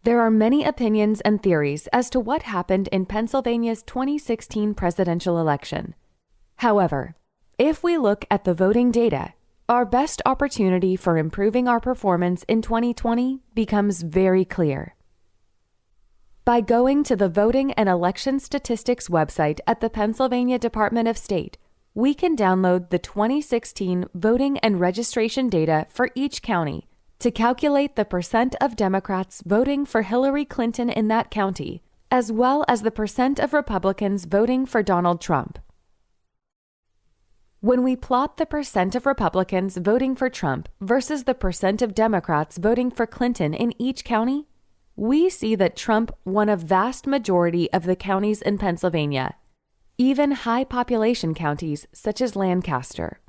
There are many opinions and theories as to what happened in Pennsylvania's 2016 presidential election. However, if we look at the voting data, our best opportunity for improving our performance in 2020 becomes very clear. By going to the Voting and Election Statistics website at the Pennsylvania Department of State, we can download the 2016 voting and registration data for each county to calculate the percent of Democrats voting for Hillary Clinton in that county, as well as the percent of Republicans voting for Donald Trump. When we plot the percent of Republicans voting for Trump versus the percent of Democrats voting for Clinton in each county, we see that Trump won a vast majority of the counties in Pennsylvania, even high population counties such as Lancaster.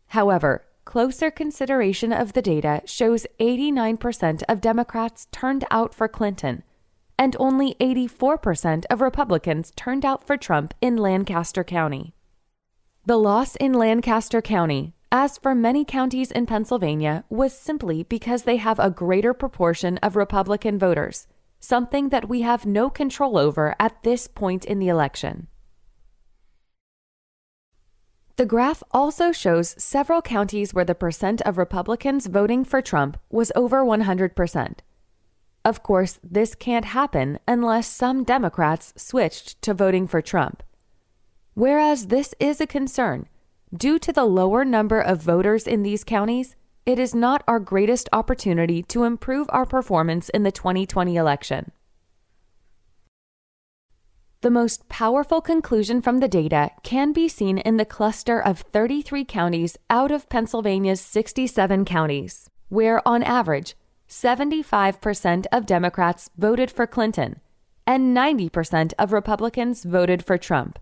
However, closer consideration of the data shows 89% of Democrats turned out for Clinton, and only 84% of Republicans turned out for Trump in Lancaster County. The loss in Lancaster County, as for many counties in Pennsylvania, was simply because they have a greater proportion of Republican voters, something that we have no control over at this point in the election. The graph also shows several counties where the percent of Republicans voting for Trump was over 100%. Of course, this can't happen unless some Democrats switched to voting for Trump. Whereas this is a concern, due to the lower number of voters in these counties, it is not our greatest opportunity to improve our performance in the 2020 election. The most powerful conclusion from the data can be seen in the cluster of 33 counties out of Pennsylvania's 67 counties, where, on average, 75% of Democrats voted for Clinton and 90% of Republicans voted for Trump.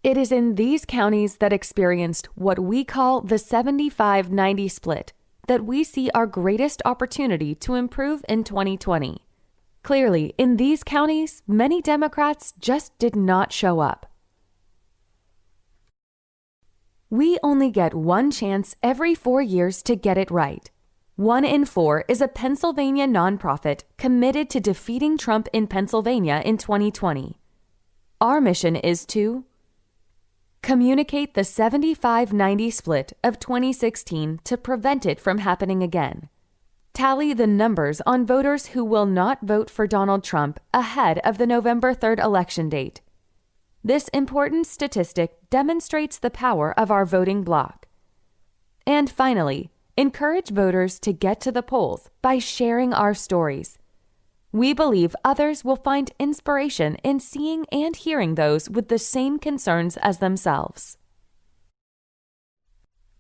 It is in these counties that experienced what we call the 75-90 split that we see our greatest opportunity to improve in 2020. Clearly, in these counties, many Democrats just did not show up. We only get one chance every 4 years to get it right. 1 in 4 is a Pennsylvania nonprofit committed to defeating Trump in Pennsylvania in 2020. Our mission is to communicate the 75-90 split of 2016 to prevent it from happening again. Tally the numbers on voters who will not vote for Donald Trump ahead of the November 3rd election date. This important statistic demonstrates the power of our voting bloc. And finally, encourage voters to get to the polls by sharing our stories. We believe others will find inspiration in seeing and hearing those with the same concerns as themselves.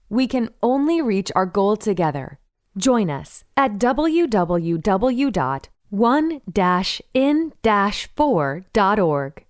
We can only reach our goal together. Join us at www.one-in-4.org.